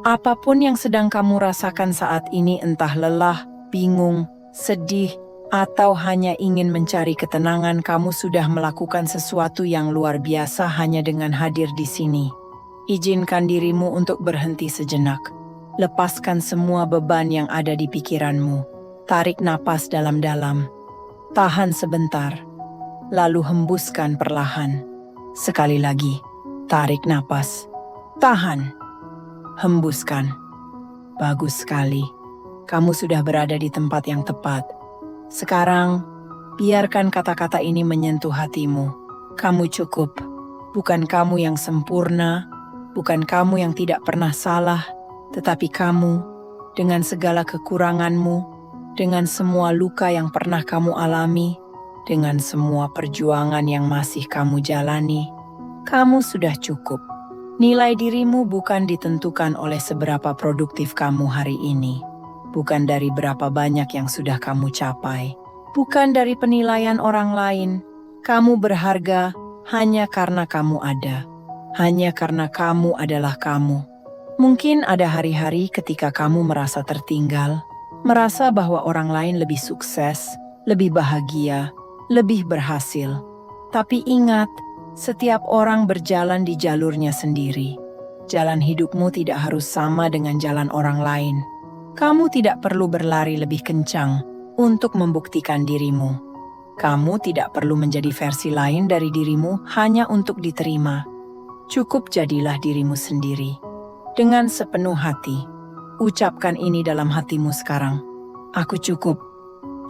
Apapun yang sedang kamu rasakan saat ini, entah lelah, bingung, sedih, atau hanya ingin mencari ketenangan, kamu sudah melakukan sesuatu yang luar biasa hanya dengan hadir di sini. Izinkan dirimu untuk berhenti sejenak. Lepaskan semua beban yang ada di pikiranmu. Tarik napas dalam-dalam. Tahan sebentar. Lalu hembuskan perlahan. Sekali lagi, tarik napas. Tahan. Hembuskan. Bagus sekali. Kamu sudah berada di tempat yang tepat. Sekarang, biarkan kata-kata ini menyentuh hatimu. Kamu cukup. Bukan kamu yang sempurna, bukan kamu yang tidak pernah salah, tetapi kamu, dengan segala kekuranganmu, dengan semua luka yang pernah kamu alami, dengan semua perjuangan yang masih kamu jalani, kamu sudah cukup. Nilai dirimu bukan ditentukan oleh seberapa produktif kamu hari ini, bukan dari berapa banyak yang sudah kamu capai, bukan dari penilaian orang lain. Kamu berharga hanya karena kamu ada, hanya karena kamu adalah kamu. Mungkin ada hari-hari ketika kamu merasa tertinggal, merasa bahwa orang lain lebih sukses, lebih bahagia, lebih berhasil. Tapi ingat, setiap orang berjalan di jalurnya sendiri. Jalan hidupmu tidak harus sama dengan jalan orang lain. Kamu tidak perlu berlari lebih kencang untuk membuktikan dirimu. Kamu tidak perlu menjadi versi lain dari dirimu hanya untuk diterima. Cukup jadilah dirimu sendiri. Dengan sepenuh hati, ucapkan ini dalam hatimu sekarang. Aku cukup.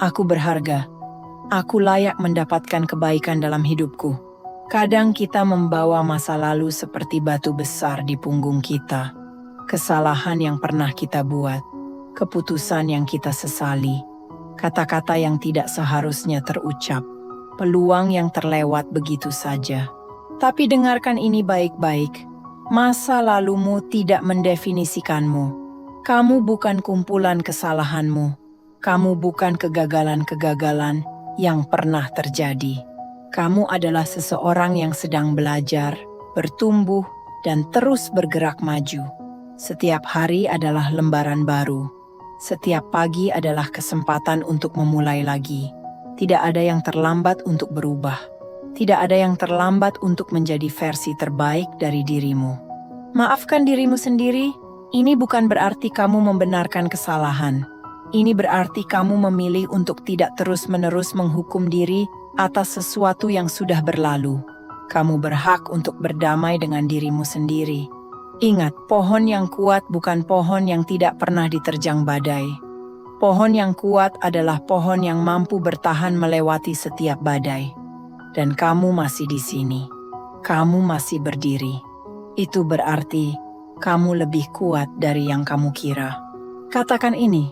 Aku berharga. Aku layak mendapatkan kebaikan dalam hidupku. Kadang kita membawa masa lalu seperti batu besar di punggung kita. Kesalahan yang pernah kita buat. Keputusan yang kita sesali. Kata-kata yang tidak seharusnya terucap. Peluang yang terlewat begitu saja. Tapi dengarkan ini baik-baik. Masa lalumu tidak mendefinisikanmu. Kamu bukan kumpulan kesalahanmu. Kamu bukan kegagalan-kegagalan yang pernah terjadi. Kamu adalah seseorang yang sedang belajar, bertumbuh, dan terus bergerak maju. Setiap hari adalah lembaran baru. Setiap pagi adalah kesempatan untuk memulai lagi. Tidak ada yang terlambat untuk berubah. Tidak ada yang terlambat untuk menjadi versi terbaik dari dirimu. Maafkan dirimu sendiri, ini bukan berarti kamu membenarkan kesalahan. Ini berarti kamu memilih untuk tidak terus-menerus menghukum diri atas sesuatu yang sudah berlalu. Kamu berhak untuk berdamai dengan dirimu sendiri. Ingat, pohon yang kuat bukan pohon yang tidak pernah diterjang badai. Pohon yang kuat adalah pohon yang mampu bertahan melewati setiap badai. Dan kamu masih di sini. Kamu masih berdiri. Itu berarti kamu lebih kuat dari yang kamu kira. Katakan ini,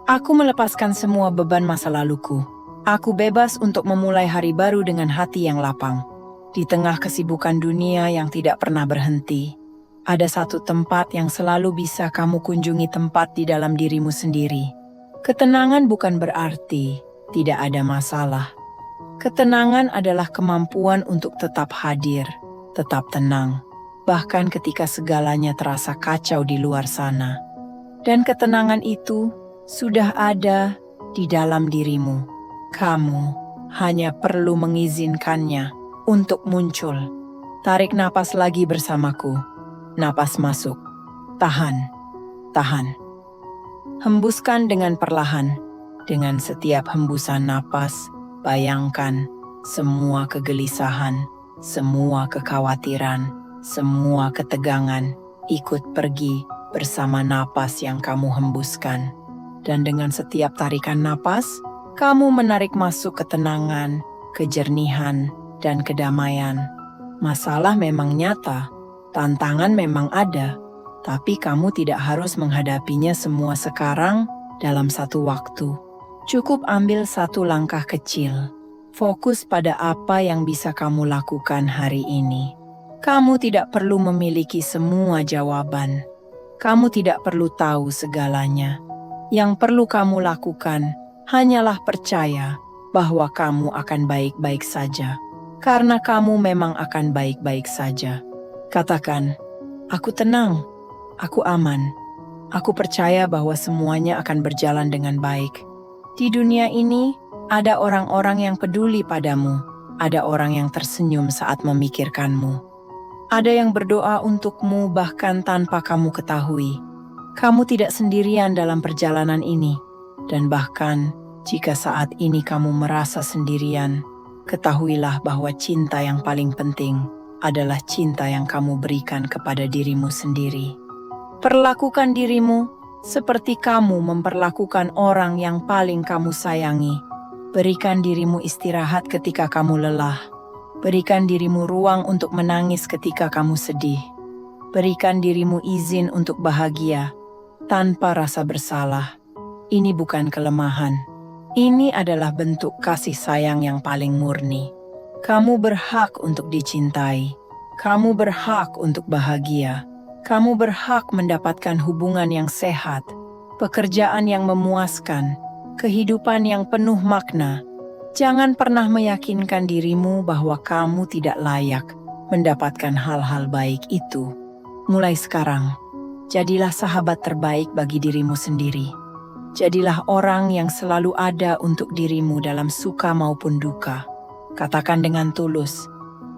aku melepaskan semua beban masa laluku. Aku bebas untuk memulai hari baru dengan hati yang lapang. Di tengah kesibukan dunia yang tidak pernah berhenti, ada satu tempat yang selalu bisa kamu kunjungi, tempat di dalam dirimu sendiri. Ketenangan bukan berarti tidak ada masalah. Ketenangan adalah kemampuan untuk tetap hadir, tetap tenang, bahkan ketika segalanya terasa kacau di luar sana. Dan ketenangan itu sudah ada di dalam dirimu. Kamu hanya perlu mengizinkannya untuk muncul. Tarik napas lagi bersamaku. Napas masuk. Tahan. Tahan. Hembuskan dengan perlahan. Dengan setiap hembusan napas, bayangkan semua kegelisahan, semua kekhawatiran, semua ketegangan ikut pergi bersama napas yang kamu hembuskan. Dan dengan setiap tarikan napas, kamu menarik masuk ketenangan, kejernihan, dan kedamaian. Masalah memang nyata, tantangan memang ada, tapi kamu tidak harus menghadapinya semua sekarang dalam satu waktu. Cukup ambil satu langkah kecil. Fokus pada apa yang bisa kamu lakukan hari ini. Kamu tidak perlu memiliki semua jawaban. Kamu tidak perlu tahu segalanya. Yang perlu kamu lakukan hanyalah percaya bahwa kamu akan baik-baik saja. Karena kamu memang akan baik-baik saja. Katakan, aku tenang, aku aman, Aku percaya bahwa semuanya akan berjalan dengan baik. Di dunia ini, ada orang-orang yang peduli padamu. Ada orang yang tersenyum saat memikirkanmu. Ada yang berdoa untukmu bahkan tanpa kamu ketahui. Kamu tidak sendirian dalam perjalanan ini. Dan bahkan, jika saat ini kamu merasa sendirian, ketahuilah bahwa cinta yang paling penting adalah cinta yang kamu berikan kepada dirimu sendiri. Perlakukan dirimu seperti kamu memperlakukan orang yang paling kamu sayangi. Berikan dirimu istirahat ketika kamu lelah. Berikan dirimu ruang untuk menangis ketika kamu sedih. Berikan dirimu izin untuk bahagia tanpa rasa bersalah. Ini bukan kelemahan. Ini adalah bentuk kasih sayang yang paling murni. Kamu berhak untuk dicintai. Kamu berhak untuk bahagia. Kamu berhak mendapatkan hubungan yang sehat, pekerjaan yang memuaskan, kehidupan yang penuh makna. Jangan pernah meyakinkan dirimu bahwa kamu tidak layak mendapatkan hal-hal baik itu. Mulai sekarang, jadilah sahabat terbaik bagi dirimu sendiri. Jadilah orang yang selalu ada untuk dirimu dalam suka maupun duka. Katakan dengan tulus,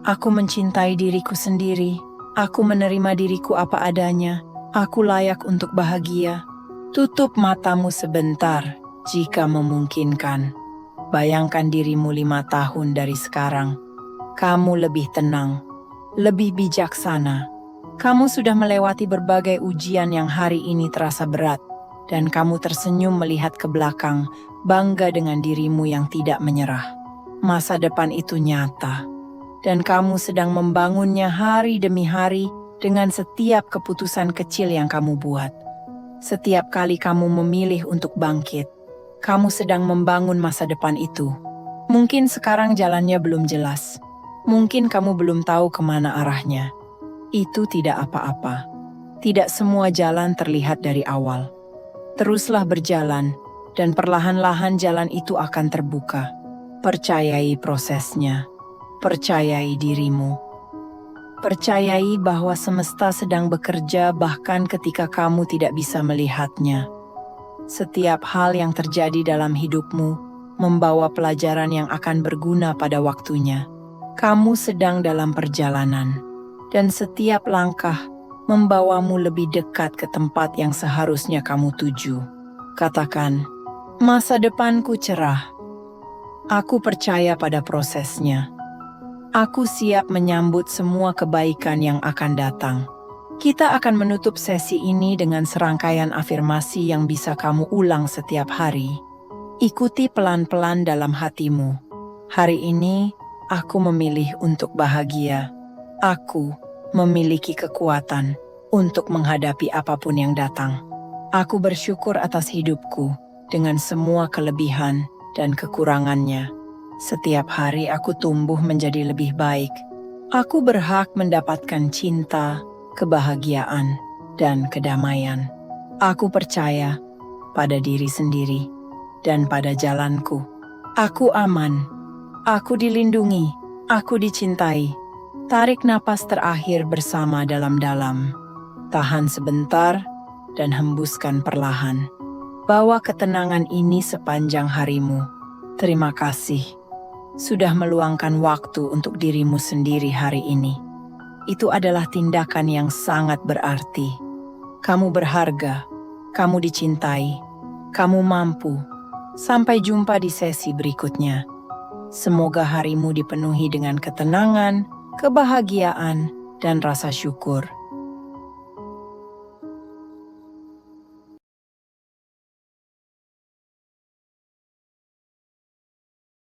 "Aku mencintai diriku sendiri. Aku menerima diriku apa adanya. Aku layak untuk bahagia." Tutup matamu sebentar jika memungkinkan. Bayangkan dirimu 5 tahun dari sekarang. Kamu lebih tenang, lebih bijaksana. Kamu sudah melewati berbagai ujian yang hari ini terasa berat. Dan kamu tersenyum melihat ke belakang, bangga dengan dirimu yang tidak menyerah. Masa depan itu nyata. Dan kamu sedang membangunnya hari demi hari dengan setiap keputusan kecil yang kamu buat. Setiap kali kamu memilih untuk bangkit, kamu sedang membangun masa depan itu. Mungkin sekarang jalannya belum jelas. Mungkin kamu belum tahu kemana arahnya. Itu tidak apa-apa. Tidak semua jalan terlihat dari awal. Teruslah berjalan, dan perlahan-lahan jalan itu akan terbuka. Percayai prosesnya. Percayai dirimu. Percayai bahwa semesta sedang bekerja bahkan ketika kamu tidak bisa melihatnya. Setiap hal yang terjadi dalam hidupmu membawa pelajaran yang akan berguna pada waktunya. Kamu sedang dalam perjalanan, dan setiap langkah membawamu lebih dekat ke tempat yang seharusnya kamu tuju. Katakan, "Masa depanku cerah. Aku percaya pada prosesnya. Aku siap menyambut semua kebaikan yang akan datang." Kita akan menutup sesi ini dengan serangkaian afirmasi yang bisa kamu ulang setiap hari. Ikuti pelan-pelan dalam hatimu. Hari ini, aku memilih untuk bahagia. Aku memiliki kekuatan untuk menghadapi apapun yang datang. Aku bersyukur atas hidupku dengan semua kelebihan dan kekurangannya. Setiap hari aku tumbuh menjadi lebih baik. Aku berhak mendapatkan cinta, kebahagiaan, dan kedamaian. Aku percaya pada diri sendiri dan pada jalanku. Aku aman. Aku dilindungi. Aku dicintai. Tarik napas terakhir bersama dalam-dalam. Tahan sebentar dan hembuskan perlahan. Bawa ketenangan ini sepanjang harimu. Terima kasih sudah meluangkan waktu untuk dirimu sendiri hari ini. Itu adalah tindakan yang sangat berarti. Kamu berharga, kamu dicintai, kamu mampu. Sampai jumpa di sesi berikutnya. Semoga harimu dipenuhi dengan ketenangan, kebahagiaan, dan rasa syukur.